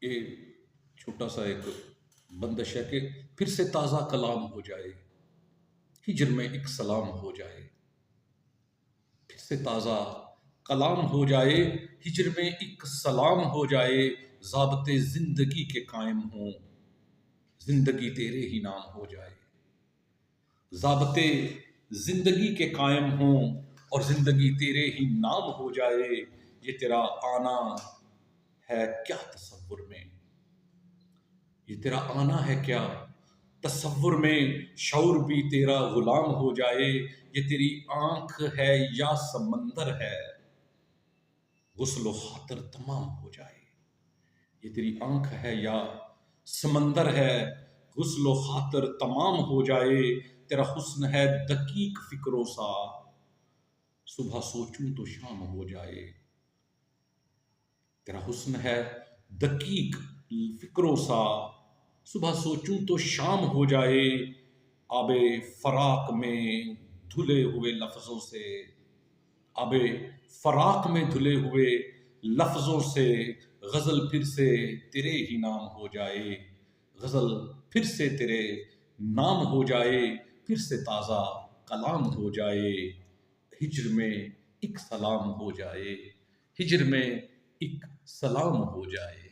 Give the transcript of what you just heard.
ये छोटा सा एक बंदिश है कि फिर से ताज़ा कलाम हो जाए, हिजर में एक सलाम हो जाए। फिर से ताज़ा कलाम हो जाए, हिजर में एक सलाम हो जाए। ज़ाब्ते ज़िंदगी के कायम हों, ज़िंदगी तेरे ही नाम हो जाए। ज़ाब्ते ज़िंदगी के कायम हों और ज़िंदगी तेरे ही नाम हो जाए। ये तेरा आना है क्या तसव्वुर में, ये तेरा आना है क्या तसव्वुर में, शऊर भी तेरा गुलाम हो जाए। ये तेरी आंख है या समंदर है, गुस्ल खातर तमाम हो जाए। ये तेरी आंख है या समंदर है, गुस्ल खातर तमाम हो जाए। तेरा हुस्न है दकीक फिक्रों सा, सुबह सोचूं तो शाम हो जाए। तेरा हुस्न है दकीक फिक्रों सा, सुबह सोचूं तो शाम हो जाए। आबे फराक में धुले हुए लफ्जों से, आबे फराक में धुले हुए लफ्जों से, गजल फिर से तेरे ही नाम हो जाए। गजल फिर से तेरे नाम हो जाए, फिर से ताज़ा कलाम हो जाए। हिज्र में एक सलाम हो जाए, हिज्र में एक सलाम हो जाए।